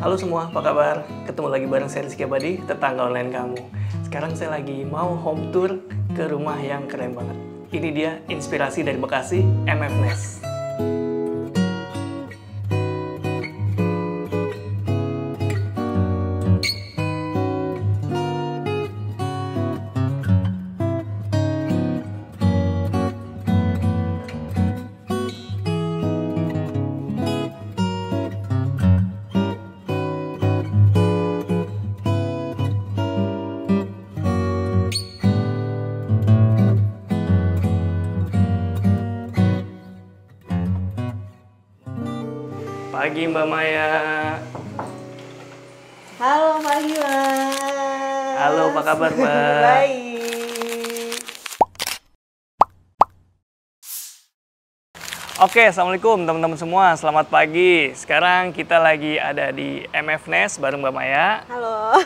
Halo semua, apa kabar? Ketemu lagi bareng saya Rizky Abadi, tetangga online kamu. Sekarang saya lagi mau home tour ke rumah yang keren banget. Ini dia inspirasi dari Bekasi, MF Nest. Pagi Mbak Maya. Halo pagi Mas. Halo, apa kabar Mbak? Baik. Oke, Assalamualaikum teman-teman semua, selamat pagi. Sekarang kita lagi ada di MF Nest bareng Mbak Maya. Halo.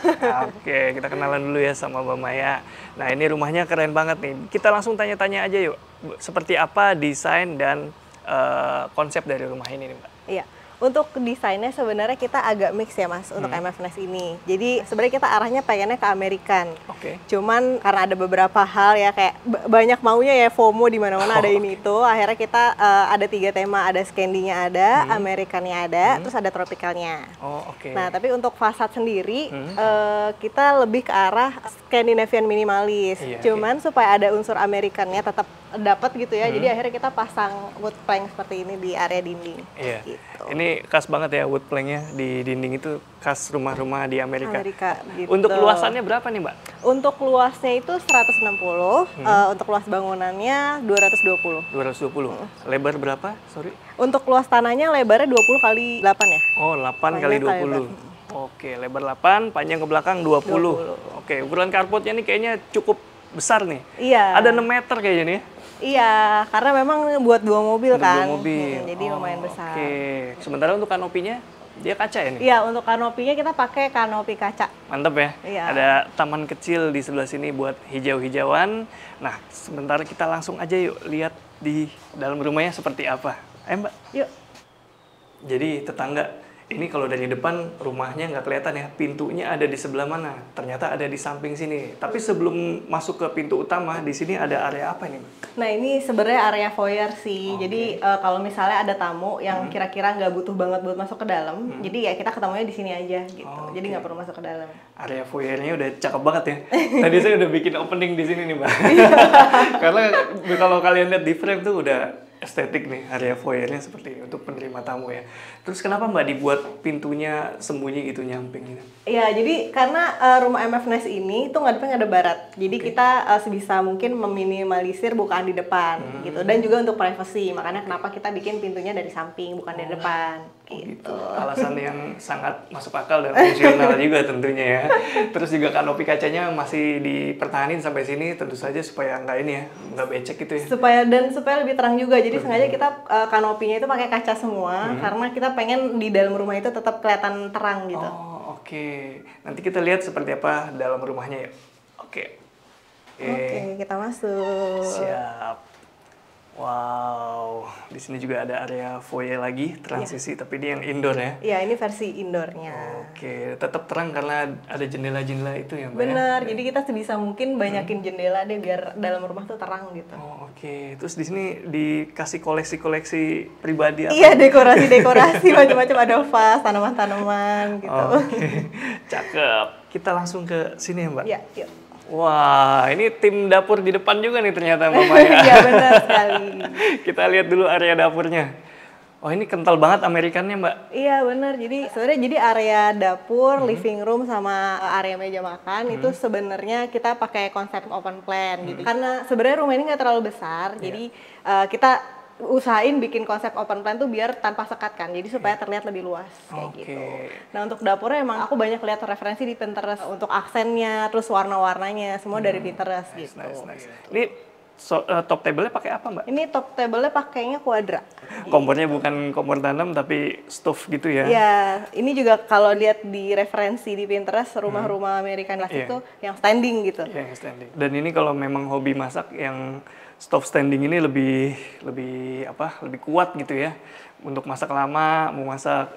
Oke, kita kenalan dulu ya sama Mbak Maya. Nah, ini rumahnya keren banget nih. Kita langsung tanya-tanya aja yuk. Seperti apa desain dan konsep dari rumah ini nih Mbak? Iya. Untuk desainnya sebenarnya kita agak mix ya Mas untuk MF Nest ini. Jadi sebenarnya kita arahnya pengennya ke American. Oke. Cuman karena ada beberapa hal ya kayak banyak maunya ya FOMO di mana-mana ada ini itu. Akhirnya kita ada 3 tema, ada Scandi-nya ada, Americannya ada, terus ada Tropicalnya. Oh, oke. Nah, tapi untuk fasad sendiri kita lebih ke arah Scandinavian minimalis. Iya, Cuman supaya ada unsur Amerikannya tetap dapat gitu ya. Jadi akhirnya kita pasang wood plank seperti ini di area dinding. Iya. Gitu. Ini khas banget ya wood planknya di dinding itu, khas rumah-rumah di Amerika. Gitu. Untuk luasannya berapa nih Mbak? Untuk luasnya itu 160, untuk luas bangunannya 220. 220. Lebar berapa? Sorry. Untuk luas tanahnya lebarnya 20 kali 8 ya. Oh, 8 Panjang kali kali 20. Oke, lebar 8, panjang ke belakang 20. Oke, ukuran carportnya nih kayaknya cukup besar nih. Iya. Ada 6 meter kayaknya nih. Iya, karena memang buat 2 mobil Untuk kan. 2 mobil. Jadi lumayan besar. Oke. Sementara untuk kanopinya, dia kaca ya nih? Iya, untuk kanopinya kita pakai kanopi kaca. Mantep ya. Iya. Ada taman kecil di sebelah sini buat hijau-hijauan. Nah, sementara kita langsung aja yuk lihat di dalam rumahnya seperti apa. Ayo Mbak. Yuk. Jadi tetangga, ini kalau dari depan rumahnya nggak kelihatan ya, pintunya ada di sebelah mana? Ternyata ada di samping sini. Tapi sebelum masuk ke pintu utama, di sini ada area apa nih, Mbak? Nah, ini sebenarnya area foyer sih. Jadi kalau misalnya ada tamu yang kira-kira nggak butuh banget buat masuk ke dalam, jadi ya kita ketemunya di sini aja gitu. Jadi nggak perlu masuk ke dalam. Area foyernya udah cakep banget ya. Tadi saya udah bikin opening di sini nih, Mbak. Karena kalau kalian lihat di frame tuh udah estetik nih area foyernya seperti ini untuk penerima tamu ya. Terus kenapa Mbak dibuat pintunya sembunyi gitu nyamping gitu? Iya, jadi karena rumah MF Nest ini tuh ngadepnya ngadep barat. Jadi kita sebisa mungkin meminimalisir bukaan di depan gitu. Dan juga untuk privacy. Makanya kenapa kita bikin pintunya dari samping bukan dari depan. Gitu. Alasan yang sangat masuk akal dan fungsional juga tentunya ya. Terus juga kanopi kacanya masih dipertahanin sampai sini tentu saja supaya nggak ini ya, nggak becek gitu ya. Supaya lebih terang juga. Jadi sengaja kita kanopinya itu pakai kaca semua karena kita pengen di dalam rumah itu tetap kelihatan terang gitu. Oh, oke. Nanti kita lihat seperti apa dalam rumahnya ya. Oke. Oke, kita masuk. Siap. Wow, di sini juga ada area foyer lagi, transisi, tapi ini yang indoor ya. Iya, ini versi indoornya. Oke, tetap terang karena ada jendela-jendela itu ya, Mbak. Bener, jadi kita sebisa mungkin banyakin jendela deh biar dalam rumah tuh terang gitu. Oh, oke. Terus di sini dikasih koleksi-koleksi pribadi apa? Iya, dekorasi-dekorasi macam-macam, ada vas, tanaman-tanaman gitu. Oke, cakep. Kita langsung ke sini ya, Mbak? Iya, yuk. Wah, ini tim dapur di depan juga nih ternyata Mbak Maya. Iya, benar sekali. Kita lihat dulu area dapurnya. Oh, ini kental banget Amerikannya, Mbak. Iya, benar. Jadi sebenarnya area dapur, living room sama area meja makan itu sebenarnya kita pakai konsep open plan gitu. Karena sebenarnya rumah ini nggak terlalu besar, jadi kita usahain bikin konsep open plan tuh biar tanpa sekat kan, jadi supaya terlihat lebih luas kayak gitu. Nah, untuk dapurnya emang aku banyak lihat referensi di Pinterest untuk aksennya, terus warna-warnanya semua dari Pinterest gitu. Nice. Ini top table-nya pakai apa, Mbak? Ini top table-nya pakainya Quadra. Kompornya bukan kompor tanam tapi stove gitu ya? Iya, ini juga kalau lihat di referensi di Pinterest rumah-rumah American itu yang standing gitu. Iya, yang standing. Dan ini kalau memang hobi masak yang stove standing ini lebih kuat gitu ya. Untuk masak lama, mau masak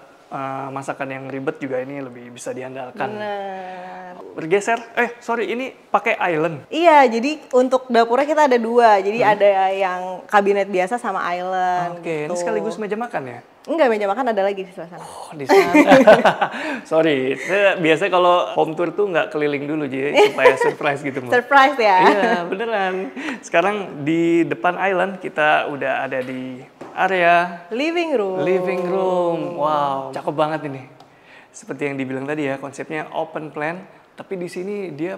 masakan yang ribet juga ini lebih bisa diandalkan. Bener. Bergeser, sorry, ini pakai island. Iya, jadi untuk dapurnya kita ada 2. Jadi ada yang kabinet biasa sama island. Oke, gitu. ini sekaligus meja makan ya? Enggak, meja makan ada lagi di sebelah sana. Oh, di sana. Sorry, saya biasanya kalau home tour tuh nggak keliling dulu, jadi supaya surprise gitu, Mbak. Surprise ya? Iya, beneran. Sekarang di depan island kita udah ada di area Living room. living room. Wow, cakep banget ini. Seperti yang dibilang tadi ya, konsepnya open plan, tapi di sini dia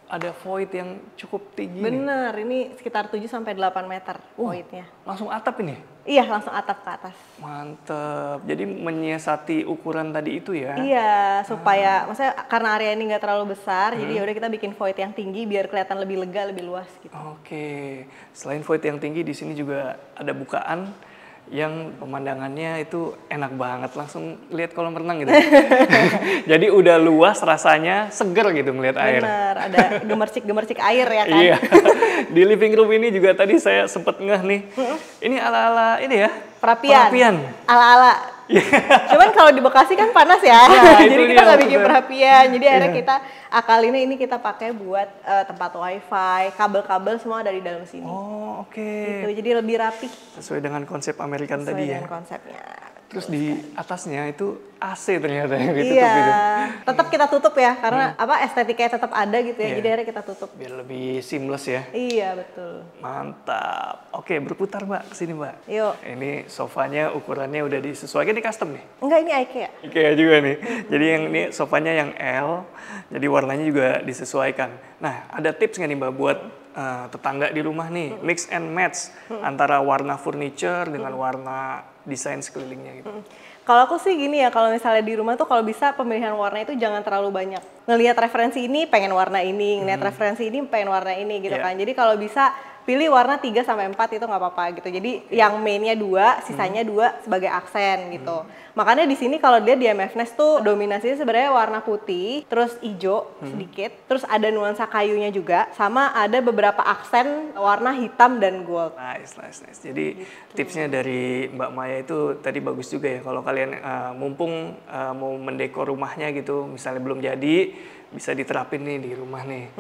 ada void yang cukup tinggi. Bener, ini sekitar 7-8 meter voidnya. Langsung atap ini? Iya, langsung atap ke atas. Mantep. Jadi menyiasati ukuran tadi itu ya? Iya, supaya, maksudnya karena area ini nggak terlalu besar, jadi yaudah kita bikin void yang tinggi biar kelihatan lebih lega, lebih luas gitu. Oke. Selain void yang tinggi, di sini juga ada bukaan yang pemandangannya itu enak banget, langsung lihat kolam renang gitu. Jadi udah luas rasanya, seger gitu melihat air. Bener, ada gemercik-gemercik air ya kan? Iya. Di living room ini juga tadi saya sempet ngeh nih. Ini ala-ala ini ya? Perapian. Ala-ala. Cuman kalau di Bekasi kan panas ya, jadi kita nggak bikin perapian. Jadi akhirnya kita akalinnya ini kita pakai buat tempat wifi, kabel-kabel semua dari dalam sini. Oh, oke. Gitu, jadi lebih rapi. Sesuai dengan konsep American tadi ya? Sesuai dengan konsepnya. Terus di atasnya itu AC ternyata yang ditutup Iya, gitu. tetap kita tutup ya, karena estetikanya tetap ada gitu ya, jadi akhirnya kita tutup. Biar lebih seamless ya. Iya, betul. Mantap. Oke, berputar Mbak, kesini Mbak. Yuk. Ini sofanya ukurannya udah disesuaikan, ini custom nih? Enggak, ini IKEA. IKEA juga nih. Jadi yang ini sofanya yang L, jadi warnanya juga disesuaikan. Nah, ada tips nggak nih Mbak buat tetangga di rumah nih, mix and match antara warna furniture dengan warna desain sekelilingnya gitu? Kalau aku sih gini ya, kalau misalnya di rumah tuh kalau bisa pemilihan warna itu jangan terlalu banyak. Ngelihat referensi ini pengen warna ini, ngelihat referensi ini pengen warna ini gitu kan. Jadi kalau bisa pilih warna 3-4 itu nggak apa-apa gitu. Jadi yang mainnya 2, sisanya 2 sebagai aksen gitu. Makanya di sini kalau dia di MF Nest tuh dominasinya sebenarnya warna putih, terus hijau sedikit, terus ada nuansa kayunya juga, sama ada beberapa aksen warna hitam dan gold. Nice. Jadi tipsnya dari Mbak Maya itu tadi bagus juga ya. Kalau kalian mumpung mau mendekor rumahnya gitu, misalnya belum jadi, bisa diterapin nih di rumah nih.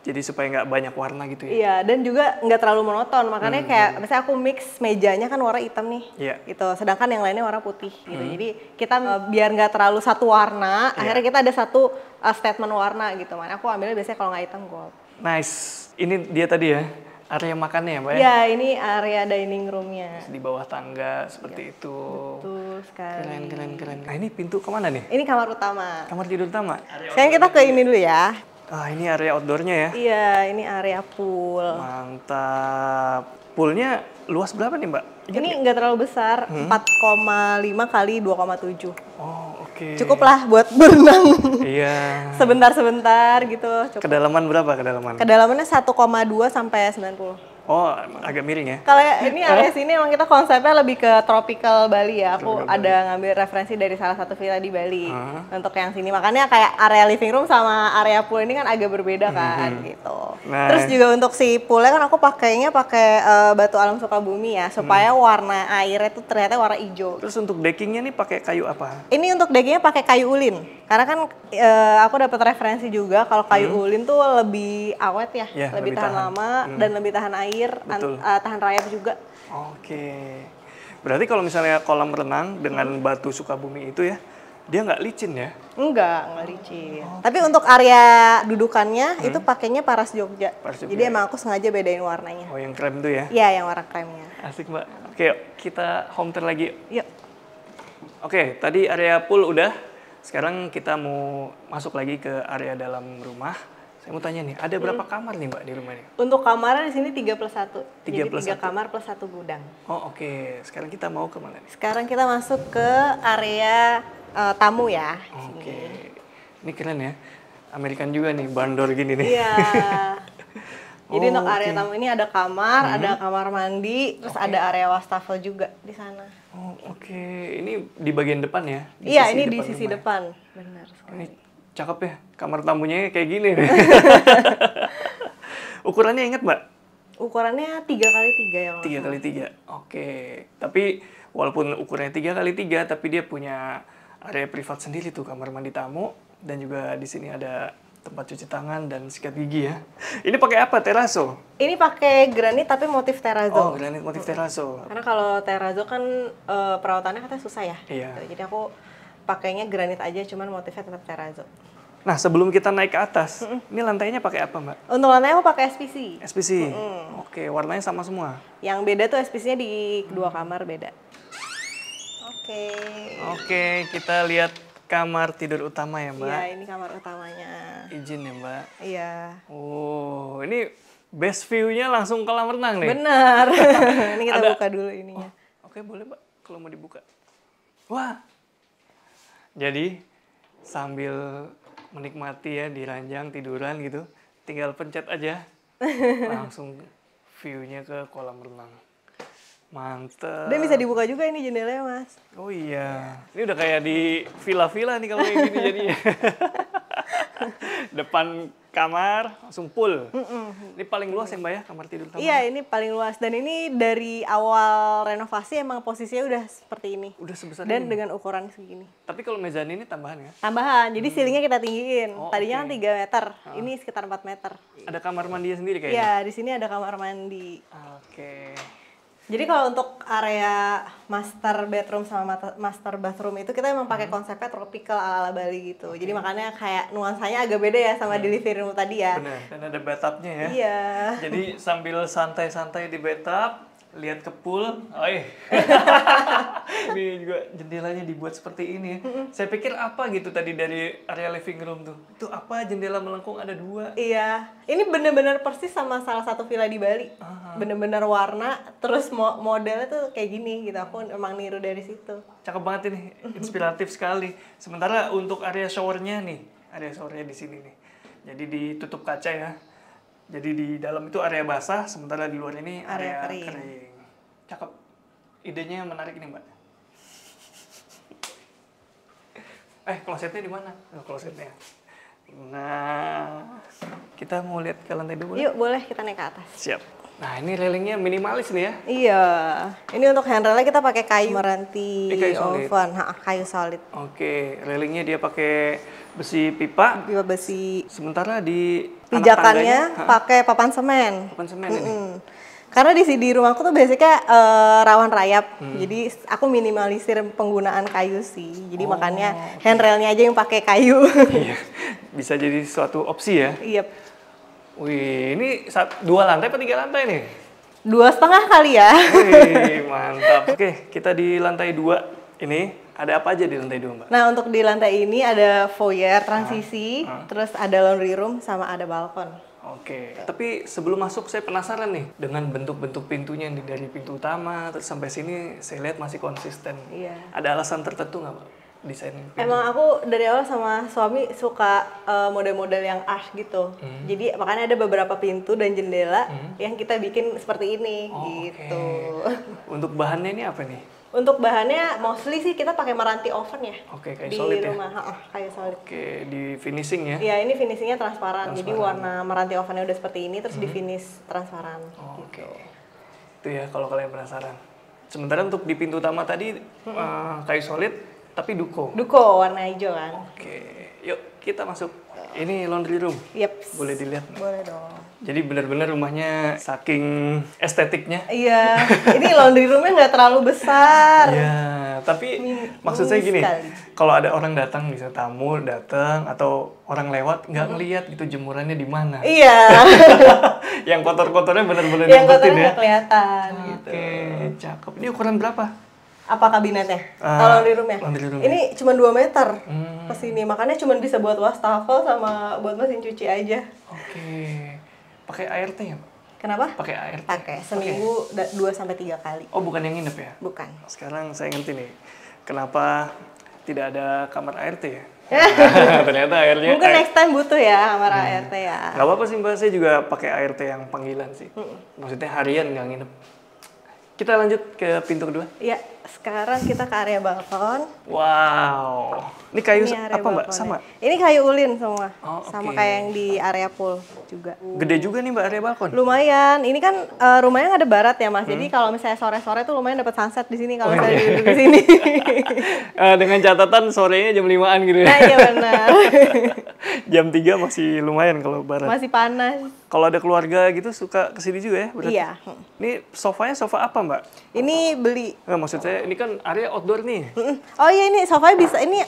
Jadi supaya nggak banyak warna gitu ya. Iya, dan juga nggak terlalu monoton. Makanya kayak misalnya aku mix mejanya kan warna hitam nih. Iya. Gitu. Sedangkan yang lainnya warna putih gitu. Jadi kita biar nggak terlalu satu warna, akhirnya kita ada satu statement warna gitu. Makanya aku ambilnya biasanya kalau nggak hitam gold. Nice. Ini dia tadi ya, area makannya ya Mbak ya? Iya, ini area dining room-nya. Di bawah tangga seperti itu. Betul sekali. Keren. Nah ini pintu kemana nih? Ini kamar utama. Kamar tidur utama? Sekarang kita ke ini dulu ya. Ini area outdoornya ya? Iya, ini area pool. Mantap. Poolnya luas berapa nih Mbak? Ini nggak terlalu besar, 4,5 kali 2,7. Oh oke. Cukup lah buat berenang. Iya. Sebentar gitu. Cukup. Kedalaman berapa kedalaman? Kedalamannya 1,2 sampai 90. Oh agak miring ya? Kalau ini area sini emang kita konsepnya lebih ke tropical Bali ya. Aku ada ngambil referensi dari salah satu villa di Bali untuk yang sini. Makanya kayak area living room sama area pool ini kan agak berbeda kan gitu. Nah. Terus juga untuk si poolnya kan aku pakainya pakai batu alam Sukabumi ya, supaya warna airnya tuh ternyata warna hijau. Terus untuk deckingnya nih pakai kayu apa? Ini untuk deckingnya pakai kayu ulin. Karena kan aku dapat referensi juga kalau kayu ulin tuh lebih awet ya, Ya, lebih tahan lama dan lebih tahan air, tahan rayap juga. Oke. Berarti kalau misalnya kolam renang dengan batu Sukabumi itu ya, dia nggak licin ya? Enggak licin. Tapi untuk area dudukannya itu pakainya Paras Jogja. Jadi emang aku sengaja bedain warnanya. Oh yang krem tuh ya? Iya, yang warna kremnya. Asik Mbak. Oke, yuk, kita home tour lagi. Yuk. Oke, tadi area pool udah. Sekarang kita mau masuk lagi ke area dalam rumah. Saya mau tanya nih, ada berapa kamar nih Mbak di rumah ini? Untuk kamarnya di sini 3+1. 3+1. Jadi 3 kamar plus 1 gudang. Oh oke, sekarang kita mau ke mana nih? Sekarang kita masuk ke area tamu ya. Oke, ini keren ya. American juga nih, bandor gini nih. Iya. Jadi untuk area tamu ini ada kamar, ada kamar mandi, terus ada area wastafel juga di sana. Oh oke, ini di bagian depan ya? Iya, ini di sisi depan. Benar sekali. Ini cakep ya, kamar tamunya kayak gini nih. Ukurannya inget Mbak? Ukurannya 3x3 ya. 3x3, oke. Tapi walaupun ukurannya 3x3, tapi dia punya area privat sendiri tuh, kamar mandi tamu, dan juga di sini ada tempat cuci tangan dan sikat gigi ya. Ini pakai apa? Terrazzo? Ini pakai granit tapi motif terrazzo. Oh, granit motif terrazzo. Karena kalau terrazzo kan perawatannya katanya susah ya. Iya. Gitu. Jadi aku pakainya granit aja, cuman motifnya tetap terrazzo. Nah, sebelum kita naik ke atas, ini lantainya pakai apa, Mbak? Untuk lantai aku pakai SPC. SPC. Oke, warnanya sama semua. Yang beda tuh SPC-nya di kedua kamar beda. Oke. Oke, kita lihat kamar tidur utama ya, Mbak. Iya, ini kamar utamanya. Izin ya, Mbak. Iya. Oh, ini best view-nya langsung kolam renang nih. Benar. Ini kita Ada- buka dulu ininya. Oke, boleh, Mbak, kalau mau dibuka. Wah. Jadi, sambil menikmati ya di ranjang tiduran gitu, tinggal pencet aja. Langsung view-nya ke kolam renang. Mantep. Dan bisa dibuka juga ini jendelanya, Mas. Oh iya, ini udah kayak di villa-villa nih kalau kayak gini jadinya. Depan kamar langsung pool. Ini paling luas ya Mbak ya, kamar tidur tamu? Iya, ini paling luas dan ini dari awal renovasi emang posisinya udah seperti ini. Udah sebesar Dan ini. dengan ukuran segini. Tapi kalau mezzanine ini tambahan ya? Tambahan, jadi ceilingnya kita tinggiin. Oh, Tadinya oke. kan 3 meter, ini sekitar 4 meter. Ada kamar mandinya sendiri kayaknya? Iya, di sini ada kamar mandi. Oke. Jadi kalau untuk area master bedroom sama master bathroom itu kita emang pakai konsepnya tropical ala-ala Bali gitu. Jadi makanya kayak nuansanya agak beda ya sama di living room tadi ya. Benar, dan ada bathtubnya ya? Iya. Jadi sambil santai-santai di bathtub, lihat ke pool, ini juga jendelanya dibuat seperti ini. Saya pikir apa gitu tadi dari area living room tuh. Itu apa, jendela melengkung ada 2. Iya, ini bener-bener persis sama salah satu villa di Bali. Bener-bener warna, terus modelnya tuh kayak gini gitu. Aku emang niru dari situ. Cakep banget ini, inspiratif sekali. Sementara untuk area showernya nih, area showernya di sini nih. Jadi ditutup kaca ya. Jadi di dalam itu area basah, sementara di luar ini area Area kering. Cakep. Idenya menarik nih Mbak. Klosetnya di mana? Oh, klosetnya. Nah, kita mau lihat ke lantai 2. Yuk, boleh kita naik ke atas. Siap. Nah, ini railingnya minimalis nih ya. Iya, ini untuk handrailnya kita pakai kayu meranti Kayu solid. oven, kayu solid. Oke, railingnya dia pakai besi pipa. Pipa besi. Sementara di anak Pijakannya tangganya, pakai papan semen. papan semen ini. Karena di rumahku tuh basicnya rawan rayap, jadi aku minimalisir penggunaan kayu sih. Jadi makanya handrailnya aja yang pakai kayu. Iya, bisa jadi suatu opsi ya. Iya, Wih, ini 2 lantai apa 3 lantai nih? 2,5 kali ya. Wih, mantap. Oke, kita di lantai 2 ini. Ada apa aja di lantai 2, Mbak? Nah untuk di lantai ini ada foyer transisi, terus ada laundry room sama ada balkon. Oke, tapi sebelum masuk saya penasaran nih dengan bentuk-bentuk pintunya nih, dari pintu utama terus sampai sini saya lihat masih konsisten. Iya. Ada alasan tertentu nggak, Mbak? Desain pintu? Emang aku dari awal sama suami suka model-model yang arch gitu. Jadi makanya ada beberapa pintu dan jendela yang kita bikin seperti ini gitu. Untuk bahannya ini apa nih? Untuk bahannya mostly sih kita pakai meranti oven ya. Oke, kayu di solid ya? rumah. Kayu solid. Oke, di finishing ya? Iya, ini finishingnya transparan. Jadi warna meranti ovennya udah seperti ini, terus di finish transparan. Oke. Itu ya kalau kalian penasaran. Sementara untuk di pintu utama tadi kayu solid tapi duko. Duko warna hijau kan. Oke, yuk kita masuk. Ini laundry room. Yep. Boleh dilihat. Boleh dong. Jadi benar-benar rumahnya saking estetiknya. Iya, ini laundry roomnya nggak terlalu besar. Iya, tapi maksud saya gini, sekali. kalau ada orang datang, bisa tamu datang atau orang lewat nggak ngelihat gitu jemurannya di mana. Iya. Yang kotor-kotornya benar-benar Yang diumpetin kotornya ya. nggak kelihatan gitu. Oke, cakep. Ini ukuran berapa? Apa kabinetnya? Laundry roomnya? laundry room. Ini cuma 2 meter ke sini, makanya cuma bisa buat wastafel sama buat mesin cuci aja. Oke. Pakai ART ya, Pak? Kenapa? Pakai ART. Pakai seminggu 2-3 kali. Oh, bukan yang nginep ya? Bukan. Sekarang saya ngerti nih. Kenapa tidak ada kamar ART ya? Nah, ternyata airnya Mungkin next time butuh ya kamar ART ya. nggak apa-apa sih Mbak, saya juga pakai ART yang panggilan sih. Maksudnya harian nggak nginep. Kita lanjut ke pintu kedua. Iya, sekarang kita ke area balkon. Wow. Ini kayu Ini area apa Mbak? balkonnya. Sama? Ini kayu ulin semua. Oh, Sama oke. kayak yang di area pool juga. Gede juga nih Mbak area balkon. Lumayan. Ini kan rumahnya ada barat ya Mas. Jadi kalau misalnya sore-sore tuh lumayan dapat sunset di sini kalau misalnya duduk di sini. Dengan catatan sorenya jam 5-an gitu ya. Nah, iya benar. Jam 3 masih lumayan kalau barat. Masih panas. Kalau ada keluarga gitu suka kesini juga ya berarti? Iya. Ini sofanya sofa apa Mbak? Ini beli. Nggak, maksud saya ini kan area outdoor nih. Oh iya ini sofanya bisa ini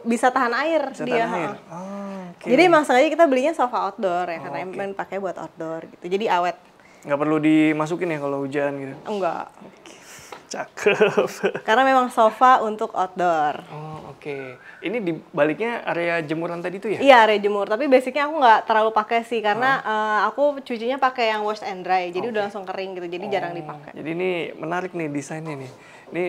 bisa tahan air Bisa dia. tahan air. heeh. Oh, oke. Jadi emang sengaja kita belinya sofa outdoor ya karena oke. emang pakai buat outdoor gitu. Jadi awet. Nggak perlu dimasukin ya kalau hujan gitu. Enggak. Cakep. Karena memang sofa untuk outdoor. Oh, oke. Ini di baliknya area jemuran tadi tuh ya? Iya, area jemur. Tapi basicnya aku nggak terlalu pakai sih karena aku cucinya pakai yang wash and dry. Jadi udah langsung kering gitu. Jadi jarang dipakai. Jadi ini menarik nih desainnya nih. Ini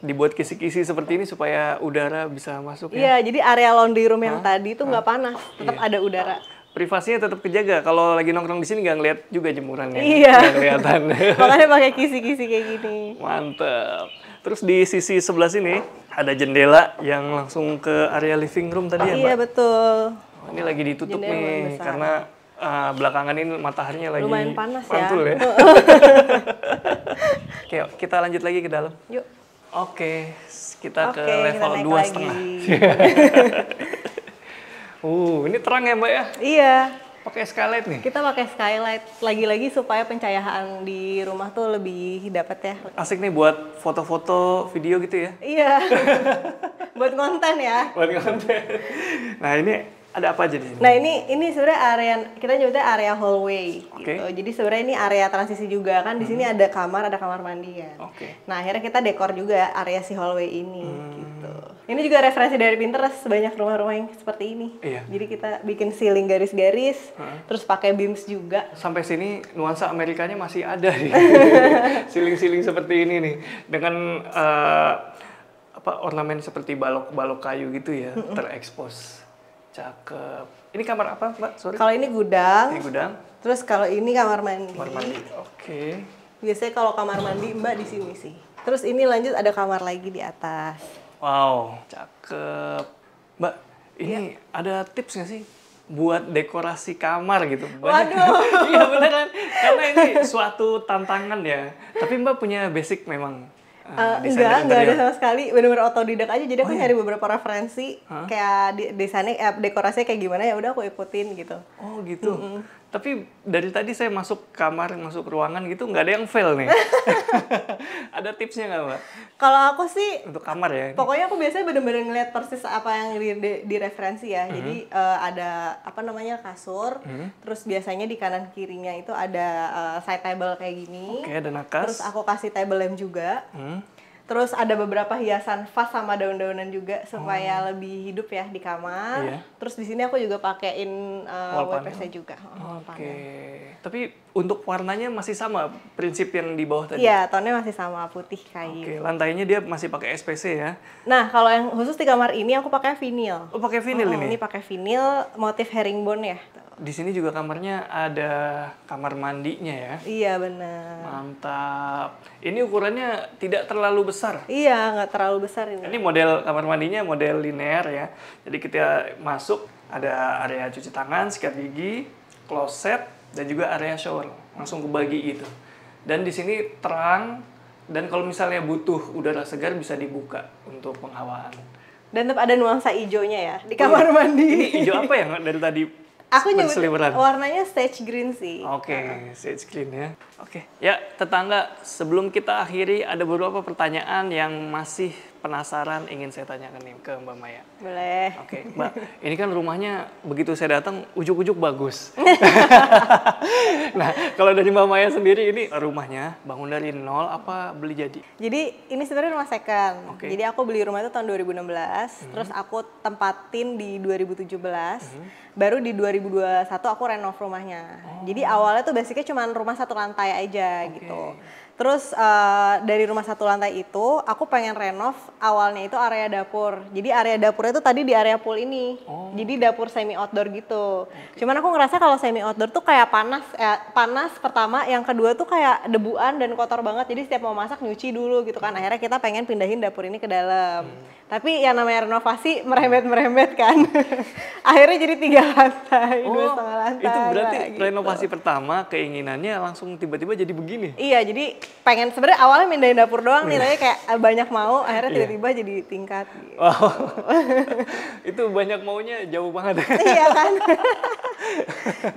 dibuat kisi-kisi seperti ini supaya udara bisa masuk ya. Iya, jadi area laundry room yang tadi itu nggak panas, tetap ada udara. Privasinya tetap kejaga. Kalau lagi nongkrong di sini nggak ngeliat juga jemurannya. Iya. Nggak kelihatan. Makanya pakai kisi-kisi kayak gini. Mantap. Terus di sisi sebelah sini ada jendela yang langsung ke area living room tadi ya, Mbak? Iya, betul. Oh, ini lagi ditutup Jendela lumayan nih besar. karena belakangan ini mataharinya lagi Lumayan panas ya. mantul ya. Oke, kita lanjut lagi ke dalam. Yuk. Oke, kita ke Oke, kita level naik 2,5. Ini terang ya Mbak ya? Iya. Pakai skylight nih. Kita pakai skylight lagi-lagi supaya pencahayaan di rumah tuh lebih dapat ya. Asik nih buat foto-foto, video gitu ya. Iya. Buat konten ya. Buat konten. Nah ini ada apa aja di sini? Nah ini sebenarnya area kita nyebutnya area hallway Oke. gitu. Jadi sebenarnya ini area transisi juga kan di sini ada kamar mandi kan. Oke. Nah akhirnya kita dekor juga area si hallway ini gitu. Ini juga referensi dari Pinterest, banyak rumah-rumah yang seperti ini. Iya. Jadi kita bikin ceiling garis-garis, terus pakai beams juga. Sampai sini nuansa Amerikanya masih ada nih. Siling-siling seperti ini nih. Dengan ornamen seperti balok-balok kayu gitu ya, terekspos. Cakep. Ini kamar apa, Mbak? Sorry. Kalau ini gudang, Ini gudang, terus kalau ini kamar mandi. kamar mandi. Oke. Biasanya kalau kamar mandi Mbak di sini sih. Terus ini lanjut ada kamar lagi di atas. Wow, cakep. Mbak, ini ada tips nggak sih buat dekorasi kamar gitu? Waduh. Iya beneran. Karena ini suatu tantangan ya. Tapi Mbak punya basic memang. Desainer Enggak ada interior. sama sekali, benar-benar otodidak aja. Jadi aku nyari beberapa referensi kayak desainnya, dekorasinya kayak gimana ya udah aku ikutin gitu. Oh gitu. Tapi dari tadi saya masuk kamar, masuk ruangan gitu, nggak ada yang fail nih. Ada tipsnya nggak Mbak? Kalau aku sih Untuk kamar ya? pokoknya aku biasanya bener-bener ngeliat persis apa yang di referensi ya. Jadi ada apa namanya kasur, terus biasanya di kanan kirinya itu ada side table kayak gini. Oke, ada nakas. Terus aku kasih table lamp juga. Hmm. Terus ada beberapa hiasan vas sama daun-daunan juga supaya lebih hidup ya di kamar. Iya. Terus di sini aku juga pakein Wall wallpaper-nya panel. juga. Oke. Tapi untuk warnanya masih sama prinsip yang di bawah tadi? Iya, tonnya masih sama putih kayu. Oke, lantainya dia masih pakai SPC ya? Nah, kalau yang khusus di kamar ini aku pakai vinil. Oh, pakai vinil ini? Ini pakai vinil motif herringbone ya. Di sini juga kamarnya ada kamar mandinya ya? Iya, benar. Mantap. Ini ukurannya tidak terlalu besar. Iya, nggak terlalu besar ini. Ini model kamar mandinya model linear ya. Jadi kita masuk ada area cuci tangan, sikat gigi, kloset, dan juga area shower. Langsung kebagi gitu. Dan di sini terang, dan kalau misalnya butuh udara segar bisa dibuka untuk penghawaan. Dan tetap ada nuansa hijaunya ya di kamar mandi. Ini hijau apa ya dari tadi? Aku nyebut berseliweran? warnanya sage green sih. Oke, sage green ya. Oke, ya tetangga, sebelum kita akhiri ada beberapa pertanyaan yang masih penasaran ingin saya tanyakan nih ke Mbak Maya. Boleh. Oke, Mbak, ini kan rumahnya begitu saya datang ujuk-ujuk bagus. Nah, kalau dari Mbak Maya sendiri ini rumahnya bangun dari nol apa beli jadi? Jadi ini sebenarnya rumah second. Oke. Jadi aku beli rumah itu tahun 2016, terus aku tempatin di 2017. Baru di 2021 aku renov rumahnya. Jadi awalnya tuh basicnya cuma rumah satu lantai aja gitu. Terus dari rumah 1 lantai itu, aku pengen renov awalnya itu area dapur. Jadi area dapurnya itu tadi di area pool ini. Jadi dapur semi outdoor gitu. Cuman aku ngerasa kalau semi outdoor tuh kayak panas pertama, yang kedua tuh kayak debuan dan kotor banget. Jadi setiap mau masak nyuci dulu gitu kan. Akhirnya kita pengen pindahin dapur ini ke dalam. Tapi yang namanya renovasi merembet kan. Akhirnya jadi 3 lantai, 2,5 lantai. Itu berarti gitu. renovasi pertama keinginannya langsung tiba-tiba jadi begini? Iya, jadi pengen sebenarnya awalnya mindahin dapur doang nih, tapi kayak banyak mau, akhirnya tiba-tiba jadi tingkat. Gitu. Wow, itu banyak maunya jauh banget. Iya kan?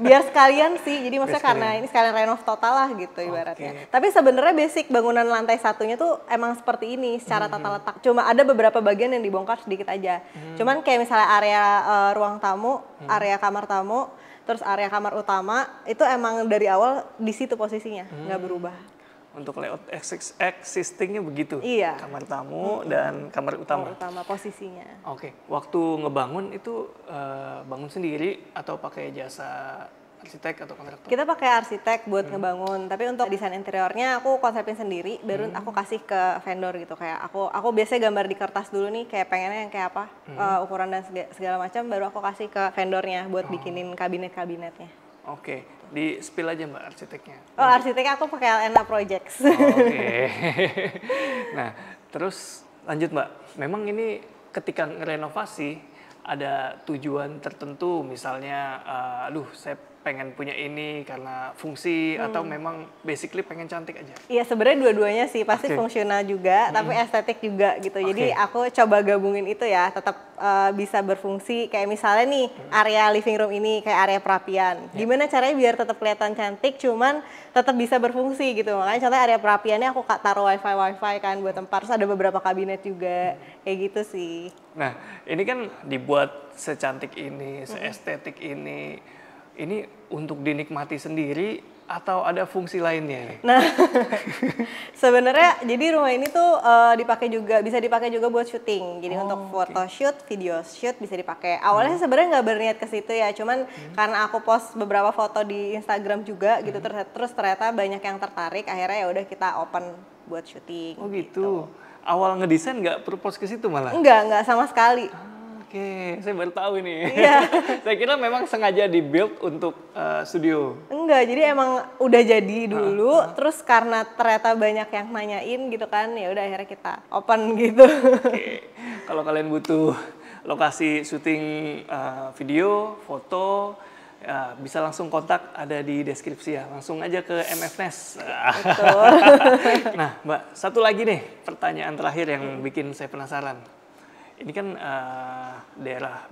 Biar sekalian sih, jadi maksudnya karena ini sekalian renov total lah gitu ibaratnya. Tapi sebenarnya basic bangunan lantai satunya tuh emang seperti ini secara tata letak. Cuma ada beberapa bagian yang dibongkar sedikit aja. Cuman kayak misalnya area ruang tamu, area kamar tamu, terus area kamar utama itu emang dari awal di situ posisinya, nggak berubah. Untuk layout existingnya begitu? Iya. Kamar tamu dan kamar utama? Kamar utama posisinya. Oke, waktu ngebangun itu bangun sendiri atau pakai jasa arsitek atau kontraktor? Kita pakai arsitek buat ngebangun, tapi untuk desain interiornya aku konsepin sendiri, baru aku kasih ke vendor gitu. Kayak aku biasanya gambar di kertas dulu nih, kayak pengennya yang kayak apa, ukuran dan segala macam, baru aku kasih ke vendornya buat bikinin kabinet-kabinetnya. Oke, di spill aja Mbak arsiteknya. Oh, arsiteknya aku pakai Elena Projects. Oke. Nah, terus lanjut Mbak. Memang ini ketika renovasi ada tujuan tertentu, misalnya, saya pengen punya ini karena fungsi atau memang basically pengen cantik aja? Iya, sebenarnya dua-duanya sih, pasti fungsional juga, tapi estetik juga gitu. Jadi aku coba gabungin itu ya, tetap bisa berfungsi. Kayak misalnya nih, area living room ini kayak area perapian. Gimana caranya biar tetap kelihatan cantik, cuman tetap bisa berfungsi gitu. Makanya contohnya area perapiannya aku taruh wifi kan buat tempat. Terus ada beberapa kabinet juga, kayak gitu sih. Nah, ini kan dibuat secantik ini, seestetik ini untuk dinikmati sendiri atau ada fungsi lainnya? Nah, sebenarnya jadi rumah ini tuh bisa dipakai juga buat syuting. Jadi untuk foto shoot, video shoot bisa dipakai. Awalnya sebenarnya nggak berniat ke situ ya, cuman karena aku post beberapa foto di Instagram juga gitu, terus ternyata banyak yang tertarik. Akhirnya ya udah kita open buat syuting. Oh gitu. Awal ngedesain nggak purpose ke situ malah? Enggak sama sekali. Oke, saya baru tahu ini. Iya. Saya kira memang sengaja di-build untuk studio. Enggak, jadi emang udah jadi dulu, terus karena ternyata banyak yang nanyain gitu kan, ya udah akhirnya kita open gitu. Oke, kalau kalian butuh lokasi syuting video, foto, bisa langsung kontak, ada di deskripsi ya. Langsung aja ke MFNES. Betul. Nah, Mbak, satu lagi nih pertanyaan terakhir yang bikin saya penasaran. Ini kan daerah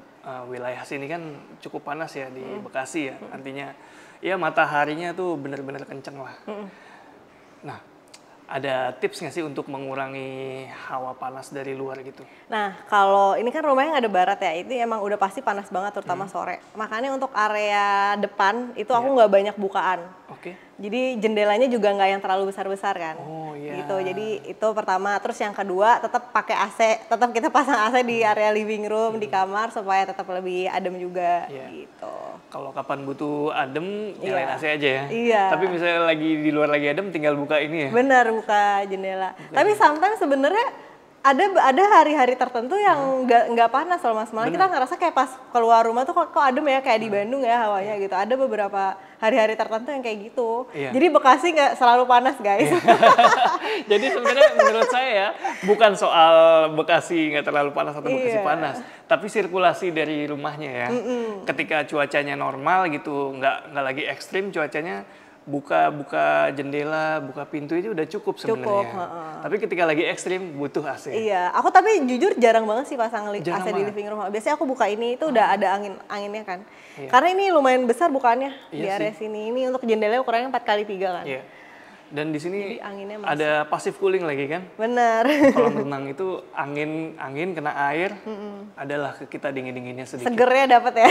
wilayah sini kan cukup panas ya di Bekasi ya, artinya ya mataharinya tuh benar-benar kenceng lah. Nah, ada tips nggak sih untuk mengurangi hawa panas dari luar gitu? Nah, kalau ini kan rumahnya nggak ada barat ya, itu emang udah pasti panas banget terutama sore. Makanya untuk area depan itu aku nggak banyak bukaan. Oke. Jadi jendelanya juga nggak yang terlalu besar-besar kan. Oh iya. Gitu. Jadi itu pertama. Terus yang kedua tetap pakai AC. Tetap kita pasang AC di area living room, di kamar supaya tetap lebih adem juga. Gitu. Kalau kapan butuh adem, nyalain AC aja ya. Iya. Tapi misalnya lagi di luar lagi adem, tinggal buka ini ya. Benar, buka jendela. Tapi sometimes sebenarnya ada hari-hari tertentu yang nggak panas loh Mas. Malah kita ngerasa kayak pas keluar rumah tuh kok adem ya, kayak di Bandung ya hawanya gitu. Ada beberapa hari-hari tertentu yang kayak gitu. Jadi Bekasi nggak selalu panas guys. Jadi sebenarnya menurut saya ya, bukan soal Bekasi nggak terlalu panas atau Bekasi panas, tapi sirkulasi dari rumahnya ya. Ketika cuacanya normal gitu, nggak lagi ekstrim cuacanya, buka jendela, buka pintu itu udah cukup sebenarnya. Tapi ketika lagi ekstrim butuh AC. Iya, aku tapi jujur jarang banget sih pasang AC di living room. Biasanya aku buka ini itu udah ada anginnya kan. Karena ini lumayan besar bukannya di area sini. Ini untuk jendela ukurannya 4x3 kan. Iya. Dan di sini anginnya ada passive cooling lagi kan? Bener. Kolam renang itu angin kena air, adalah ke kita dingin-dinginnya sedikit. Segernya dapat ya.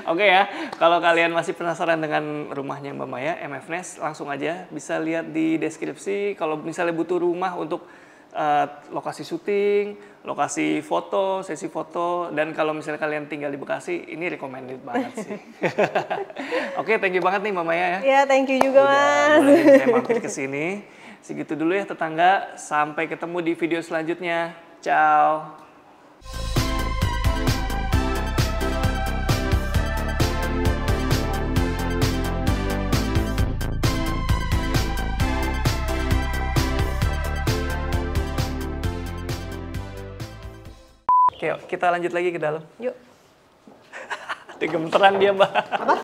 Oke ya, kalau kalian masih penasaran dengan rumahnya Mbak Maya, MFNES, langsung aja bisa lihat di deskripsi. Kalau misalnya butuh rumah untuk lokasi syuting, lokasi foto, sesi foto, dan kalau misalnya kalian tinggal di Bekasi, ini recommended banget sih. Oke, thank you banget nih Mbak Maya ya. Iya, thank you juga Mas. Boleh saya mampir ke sini. Segitu dulu ya tetangga, sampai ketemu di video selanjutnya. Ciao. Oke, kita lanjut lagi ke dalam. Yuk. Gemeteran dia, Mbak.